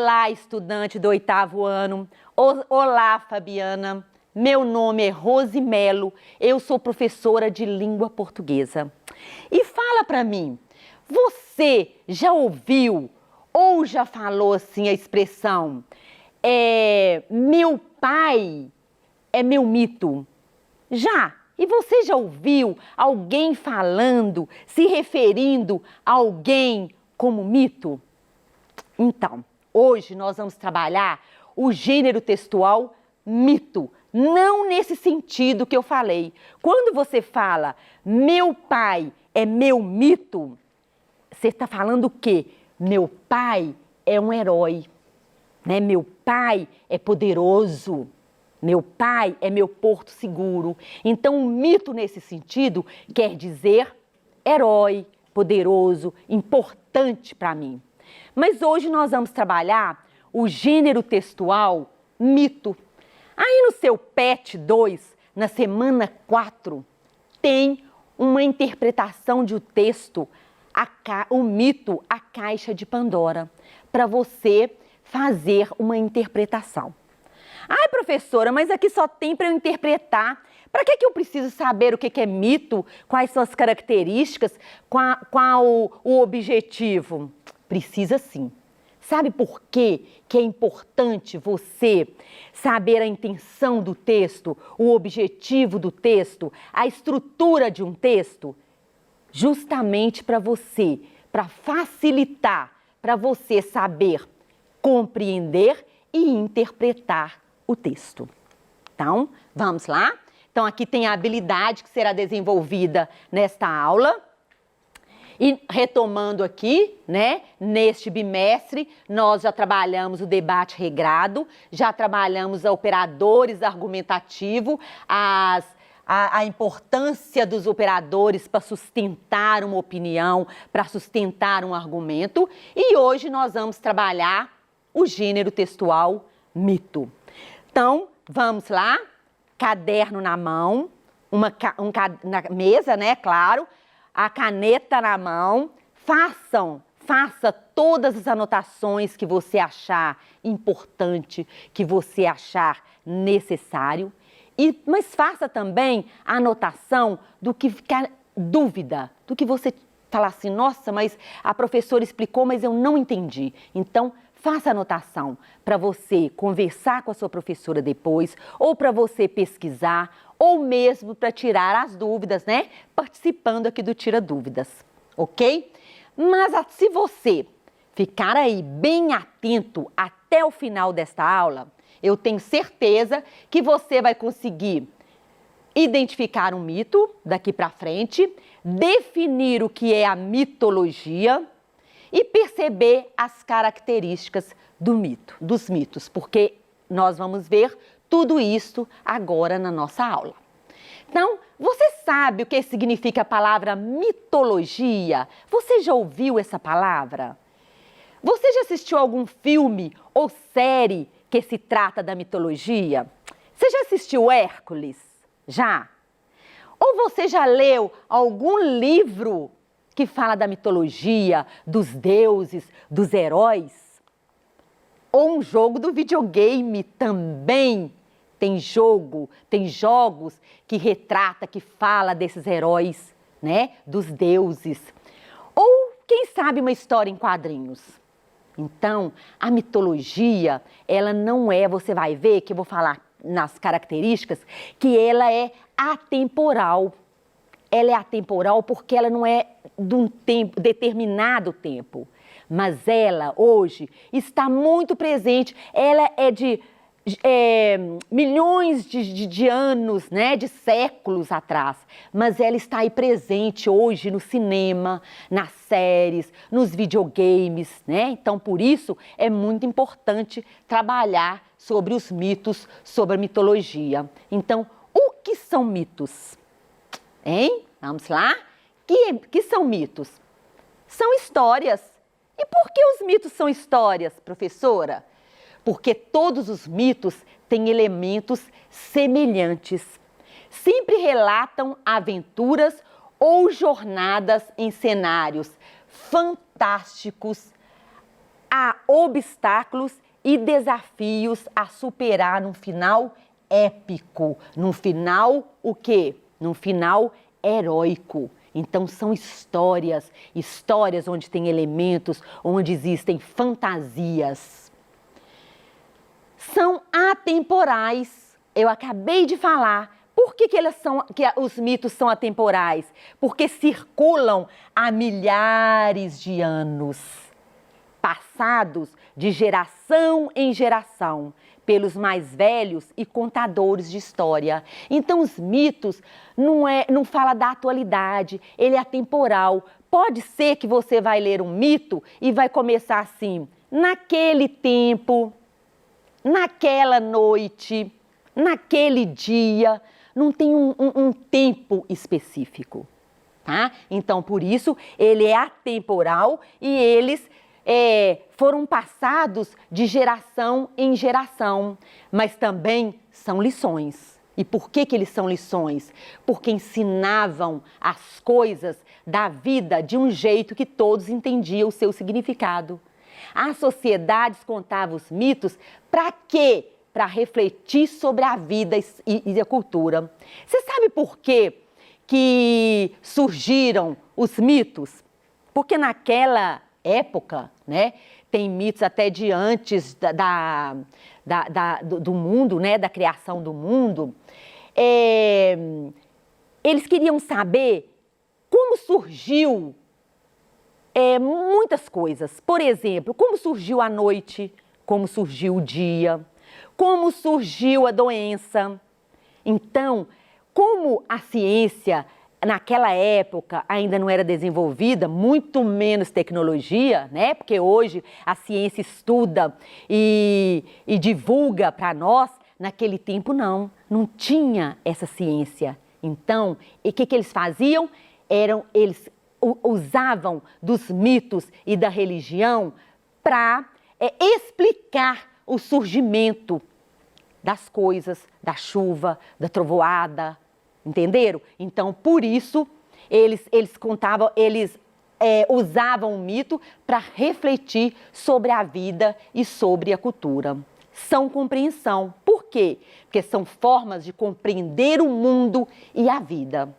Olá, estudante do 8º ano. Olá, Fabiana. Meu nome é Rose Melo. Eu sou professora de língua portuguesa. E fala pra mim, você já ouviu ou já falou assim a expressão meu pai é meu mito? Já? E você já ouviu alguém falando, se referindo a alguém como mito? Então, hoje nós vamos trabalhar o gênero textual mito, não nesse sentido que eu falei. Quando você fala meu pai é meu mito, você está falando o quê? Meu pai é um herói, né? Meu pai é poderoso, meu pai é meu porto seguro. Então, um mito nesse sentido quer dizer herói, poderoso, importante para mim. Mas hoje nós vamos trabalhar o gênero textual mito. Aí no seu PET 2, na semana 4, tem uma interpretação de um texto, o mito A Caixa de Pandora, para você fazer uma interpretação. Ai, professora, mas aqui só tem para eu interpretar. Para que eu preciso saber o que é mito? Quais são as características? Qual o objetivo? Precisa sim. Sabe por quê que é importante você saber a intenção do texto, o objetivo do texto, a estrutura de um texto? Justamente para você, para facilitar, para você saber compreender e interpretar o texto. Então, vamos lá? Então, aqui tem a habilidade que será desenvolvida nesta aula. E retomando aqui, né, neste bimestre, nós já trabalhamos o debate regrado, já trabalhamos operadores argumentativos, a importância dos operadores para sustentar uma opinião, para sustentar um argumento. E hoje nós vamos trabalhar o gênero textual mito. Então, vamos lá, caderno na mão, na mesa, né, claro, a caneta na mão, faça todas as anotações que você achar importante, que você achar necessário, mas faça também a anotação do que ficar dúvida, do que você falar assim, nossa, mas a professora explicou, mas eu não entendi. Então, faça anotação para você conversar com a sua professora depois, ou para você pesquisar, ou mesmo para tirar as dúvidas, né? Participando aqui do Tira Dúvidas, ok? Mas se você ficar aí bem atento até o final desta aula, eu tenho certeza que você vai conseguir identificar um mito daqui para frente, definir o que é a mitologia e perceber as características dos mitos, porque nós vamos ver tudo isso agora na nossa aula. Então, você sabe o que significa a palavra mitologia? Você já ouviu essa palavra? Você já assistiu algum filme ou série que se trata da mitologia? Você já assistiu Hércules? Já? Ou você já leu algum livro que fala da mitologia, dos deuses, dos heróis? Ou um jogo do videogame também tem jogos que retrata, que fala desses heróis, né? Dos deuses. Ou, quem sabe, uma história em quadrinhos. Então, a mitologia, ela não é, você vai ver que eu vou falar nas características, que ela é atemporal. Ela é atemporal porque ela não é de um determinado tempo, mas ela hoje está muito presente, ela é de milhões de anos, né, de séculos atrás, mas ela está aí presente hoje no cinema, nas séries, nos videogames, né? Então, por isso, é muito importante trabalhar sobre os mitos, sobre a mitologia. Então, o que são mitos? Hein? Vamos lá? Que são mitos? São histórias. E por que os mitos são histórias, professora? Porque todos os mitos têm elementos semelhantes. Sempre relatam aventuras ou jornadas em cenários fantásticos, há obstáculos e desafios a superar num final épico, num final o quê? Num final heróico. Então são histórias onde tem elementos, onde existem fantasias. São atemporais. Eu acabei de falar. Por que os mitos são atemporais? Porque circulam há milhares de anos, passados de geração em geração, pelos mais velhos e contadores de história. Então, os mitos não fala da atualidade, ele é atemporal. Pode ser que você vai ler um mito e vai começar assim, naquele tempo, naquela noite, naquele dia, não tem um tempo específico, tá? Então, por isso, ele é atemporal e eles foram passados de geração em geração, mas também são lições. E por que eles são lições? Porque ensinavam as coisas da vida de um jeito que todos entendiam o seu significado. As sociedades contavam os mitos para quê? Para refletir sobre a vida e a cultura. Você sabe por quê que surgiram os mitos? Porque naquela época, né, tem mitos até de antes do mundo, né, da criação do mundo. Eles queriam saber como surgiu muitas coisas. Por exemplo, como surgiu a noite, como surgiu o dia, como surgiu a doença. Então, como a ciência naquela época ainda não era desenvolvida, muito menos tecnologia, né? Porque hoje a ciência estuda e divulga para nós, naquele tempo não tinha essa ciência. Então, o que eles faziam? Eles usavam dos mitos e da religião para explicar o surgimento das coisas, da chuva, da trovoada, entenderam? Então, por isso, eles usavam o mito para refletir sobre a vida e sobre a cultura. São compreensão. Por quê? Porque são formas de compreender o mundo e a vida.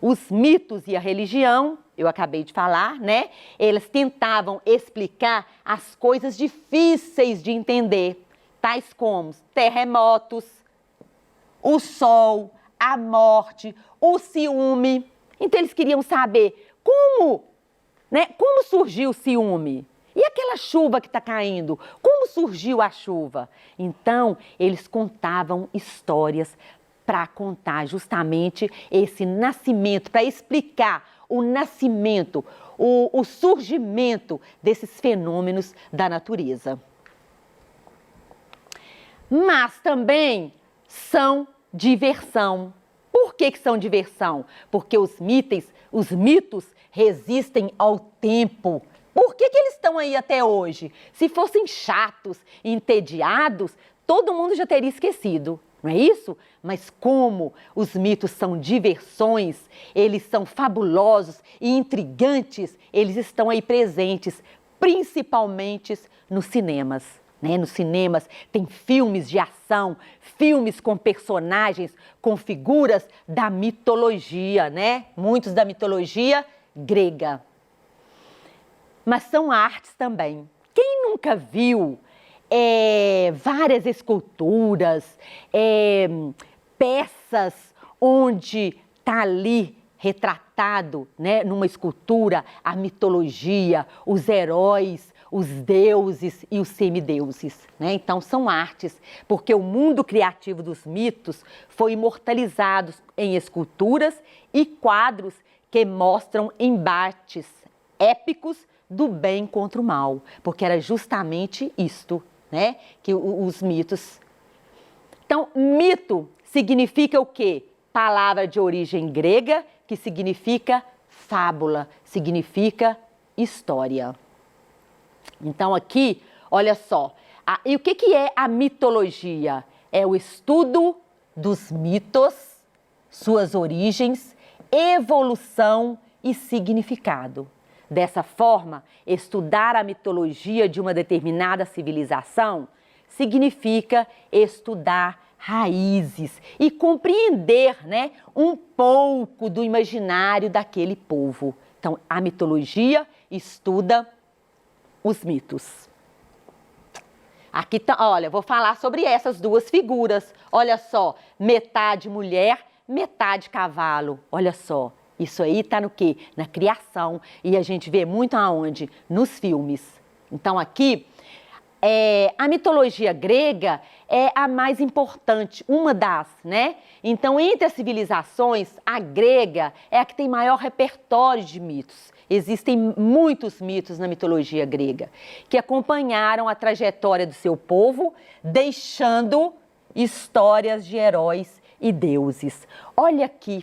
Os mitos e a religião, eu acabei de falar, né? Eles tentavam explicar as coisas difíceis de entender, tais como terremotos, o sol, a morte, o ciúme. Então, eles queriam saber como surgiu o ciúme? E aquela chuva que está caindo? Como surgiu a chuva? Então, eles contavam histórias para contar justamente esse nascimento, para explicar o nascimento, o surgimento desses fenômenos da natureza. Mas também são diversão. Por que são diversão? Porque os mitos resistem ao tempo. Por que eles estão aí até hoje? Se fossem chatos e entediados, todo mundo já teria esquecido, não é isso? Mas como os mitos são diversões, eles são fabulosos e intrigantes, eles estão aí presentes, principalmente nos cinemas. Nos cinemas tem filmes de ação, filmes com personagens, com figuras da mitologia, né? Muitos da mitologia grega. Mas são artes também. Quem nunca viu várias esculturas, peças onde está ali retratado, né, numa escultura, a mitologia, os heróis, os deuses e os semideuses, né? Então, são artes, porque o mundo criativo dos mitos foi imortalizado em esculturas e quadros que mostram embates épicos do bem contra o mal, porque era justamente isto, né, que os mitos... Então, mito significa o quê? Palavra de origem grega, que significa fábula, significa história. Então, aqui, olha só, e o que é a mitologia? É o estudo dos mitos, suas origens, evolução e significado. Dessa forma, estudar a mitologia de uma determinada civilização significa estudar raízes e compreender, né, um pouco do imaginário daquele povo. Então, a mitologia estuda os mitos. Aqui tá, olha, vou falar sobre essas duas figuras. Olha só, metade mulher, metade cavalo. Olha só, isso aí tá no quê? Na criação. E a gente vê muito aonde? Nos filmes. Então aqui, a mitologia grega é a mais importante, uma das, né? Então, entre as civilizações, a grega é a que tem maior repertório de mitos. Existem muitos mitos na mitologia grega que acompanharam a trajetória do seu povo, deixando histórias de heróis e deuses. Olha aqui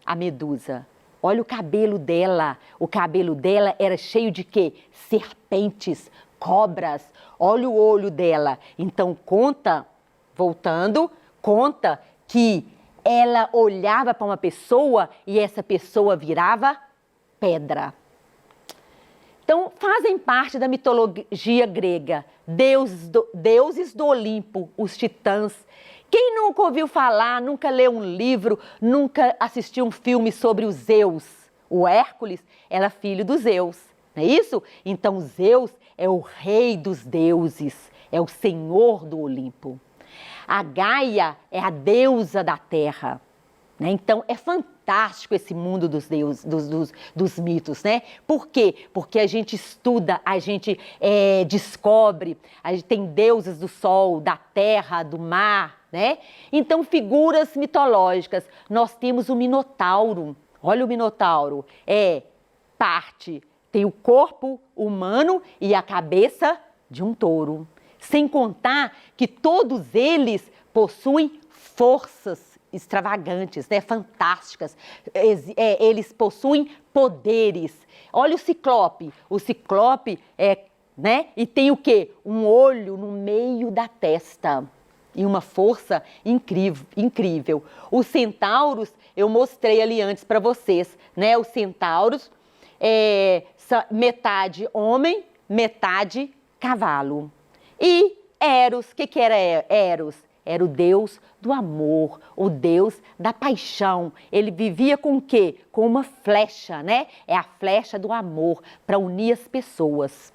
a Medusa. Olha o cabelo dela. O cabelo dela era cheio de quê? Serpentes, cobras. Olha o olho dela. Então conta que ela olhava para uma pessoa e essa pessoa virava pedra. Então, fazem parte da mitologia grega, deuses do Olimpo, os titãs. Quem nunca ouviu falar, nunca leu um livro, nunca assistiu um filme sobre o Zeus? O Hércules era filho do Zeus, não é isso? Então, Zeus é o rei dos deuses, é o senhor do Olimpo. A Gaia é a deusa da terra, né? Então, é fantástico esse mundo dos deuses, dos mitos, né? Por quê? Porque a gente estuda, a gente descobre, a gente tem deuses do sol, da terra, do mar, né? Então, figuras mitológicas. Nós temos o Minotauro. Olha o Minotauro. Tem o corpo humano e a cabeça de um touro. Sem contar que todos eles possuem forças extravagantes, né? Fantásticas. Eles possuem poderes. Olha o Ciclope. O Ciclope né? E tem o quê? Um olho no meio da testa. E uma força incrível. Os centauros, eu mostrei ali antes para vocês, né? Os centauros, metade homem, metade cavalo. E Eros, o que era Eros? Era o deus do amor, o deus da paixão. Ele vivia com o quê? Com uma flecha, né? É a flecha do amor para unir as pessoas.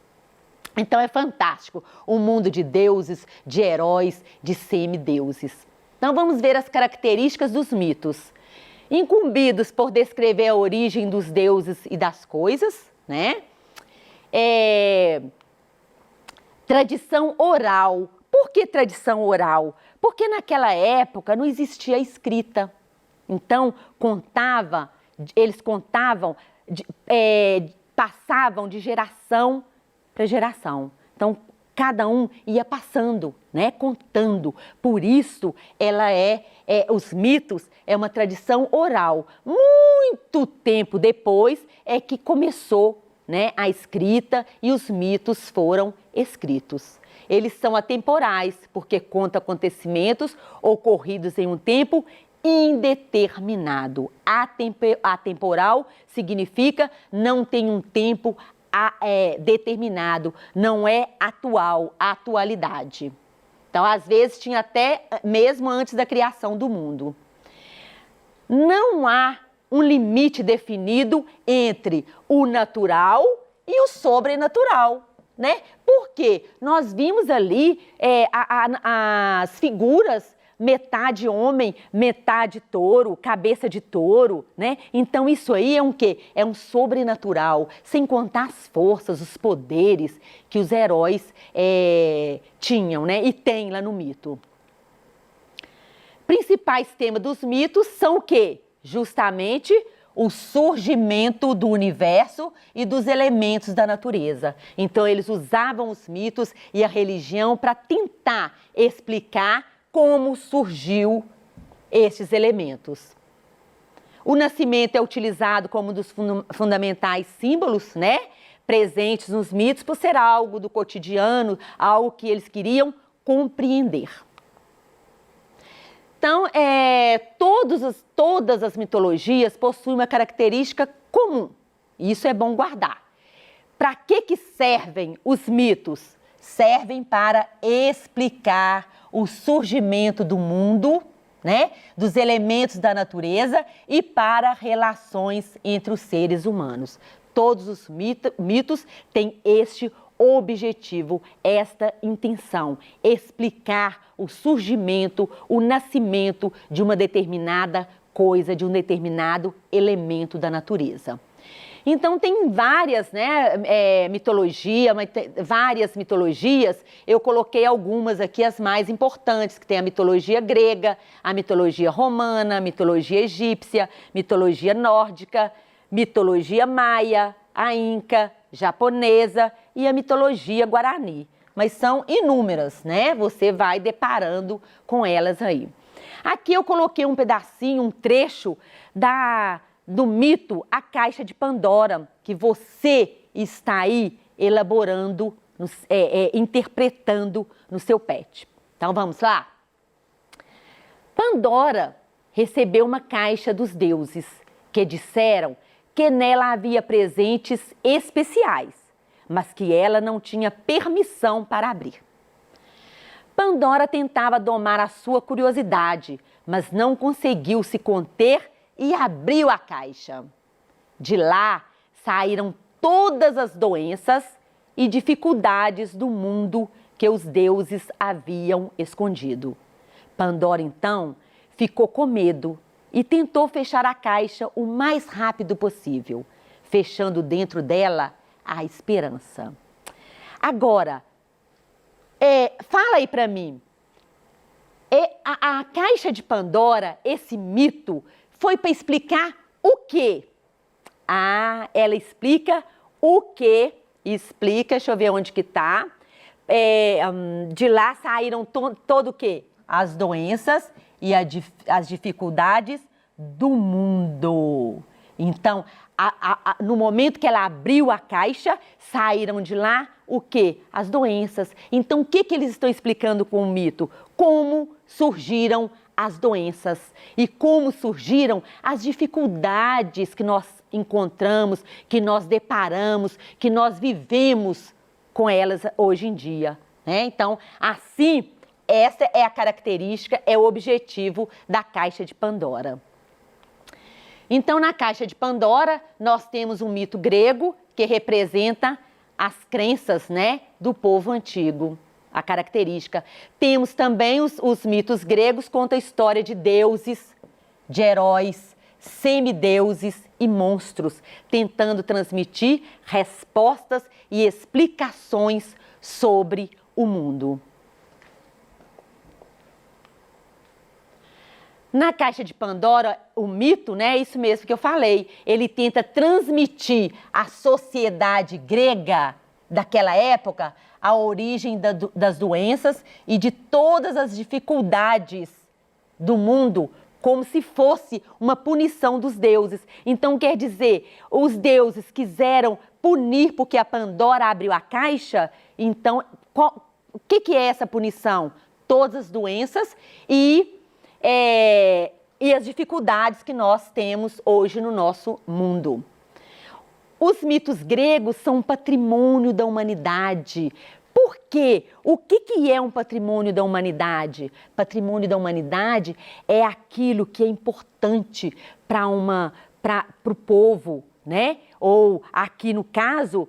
Então é fantástico um mundo de deuses, de heróis, de semideuses. Então vamos ver as características dos mitos. Incumbidos por descrever a origem dos deuses e das coisas, né? Tradição oral. Por que tradição oral? Porque naquela época não existia escrita. Então eles contavam, passavam de geração para geração. Então, cada um ia passando, né, contando. Por isso, os mitos é uma tradição oral. Muito tempo depois é que começou, né, a escrita e os mitos foram escritos. Eles são atemporais, porque contam acontecimentos ocorridos em um tempo indeterminado. Atemporal significa não tem um tempo determinado, não é atual, atualidade. Então, às vezes, tinha até mesmo antes da criação do mundo. Não há um limite definido entre o natural e o sobrenatural, né? Porque nós vimos ali as figuras, metade homem, metade touro, cabeça de touro, né? Então isso aí é um quê? É um sobrenatural, sem contar as forças, os poderes que os heróis tinham, né? E tem lá no mito. Principais temas dos mitos são o quê? Justamente o surgimento do universo e dos elementos da natureza. Então eles usavam os mitos e a religião para tentar explicar como surgiu estes elementos. O nascimento é utilizado como um dos fundamentais símbolos, né, presentes nos mitos, por ser algo do cotidiano, algo que eles queriam compreender. Então, todas as mitologias possuem uma característica comum, Isso é bom guardar. Para que servem os mitos? Servem para explicar o surgimento do mundo, né, dos elementos da natureza e para relações entre os seres humanos. Todos os mitos têm este objetivo, esta intenção, explicar o surgimento, o nascimento de uma determinada coisa, de um determinado elemento da natureza. Então, tem várias, né, várias mitologias. Eu coloquei algumas aqui, as mais importantes, que tem a mitologia grega, a mitologia romana, a mitologia egípcia, mitologia nórdica, mitologia maia, a inca, japonesa e a mitologia guarani. Mas são inúmeras, né? Você vai deparando com elas aí. Aqui eu coloquei um pedacinho, um trecho do mito A Caixa de Pandora, que você está aí elaborando, interpretando no seu pet. Então vamos lá? Pandora recebeu uma caixa dos deuses, que disseram que nela havia presentes especiais, mas que ela não tinha permissão para abrir. Pandora tentava domar a sua curiosidade, mas não conseguiu se conter e abriu a caixa. De lá saíram todas as doenças e dificuldades do mundo que os deuses haviam escondido. Pandora, então, ficou com medo e tentou fechar a caixa o mais rápido possível, fechando dentro dela a esperança. Agora, fala aí para mim, a Caixa de Pandora, esse mito, foi para explicar o quê? Ah, ela explica o quê? Explica, deixa eu ver onde que tá. De lá saíram todo o quê? As doenças e as dificuldades do mundo. Então, no momento que ela abriu a caixa, saíram de lá o quê? As doenças. Então, o que eles estão explicando com o mito? Como surgiram as doenças e como surgiram as dificuldades que nós encontramos, que nós deparamos, que nós vivemos com elas hoje em dia, né? Então, assim, essa é a característica, é o objetivo da Caixa de Pandora. Então, na Caixa de Pandora, nós temos um mito grego que representa as crenças, né, do povo antigo, a característica. Temos também os mitos gregos, contam a história de deuses, de heróis, semideuses e monstros, tentando transmitir respostas e explicações sobre o mundo. Na Caixa de Pandora, o mito, né, é isso mesmo que eu falei, ele tenta transmitir à sociedade grega daquela época a origem das doenças e de todas as dificuldades do mundo, como se fosse uma punição dos deuses. Então, quer dizer, os deuses quiseram punir porque a Pandora abriu a caixa. Então, o que é essa punição? Todas as doenças e as dificuldades que nós temos hoje no nosso mundo. Os mitos gregos são um patrimônio da humanidade. Por quê? O que é um patrimônio da humanidade? Patrimônio da humanidade é aquilo que é importante para o povo, né? Ou aqui no caso,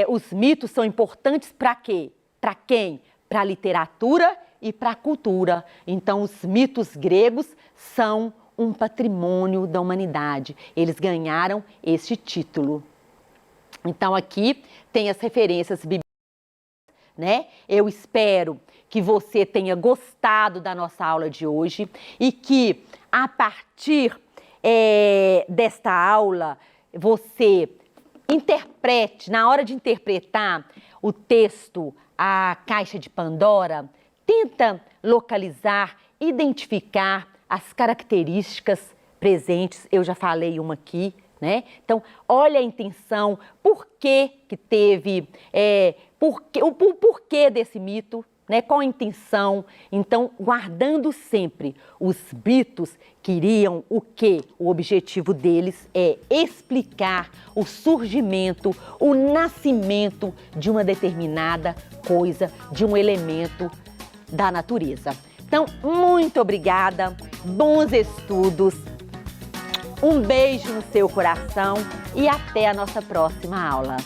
os mitos são importantes para quê? Para quem? Para a literatura e para a cultura. Então, os mitos gregos são um patrimônio da humanidade. Eles ganharam este título. Então, aqui tem as referências bíblicas, né? Eu espero que você tenha gostado da nossa aula de hoje e que, a partir desta aula, você interprete, na hora de interpretar o texto, a Caixa de Pandora, tenta localizar, identificar as características presentes. Eu já falei uma aqui, né? Então, olha a intenção, por que teve, o porquê desse mito, né? Qual a intenção? Então, guardando sempre os mitos queriam o quê? O objetivo deles é explicar o surgimento, o nascimento de uma determinada coisa, de um elemento da natureza. Então, muito obrigada, bons estudos, um beijo no seu coração e até a nossa próxima aula.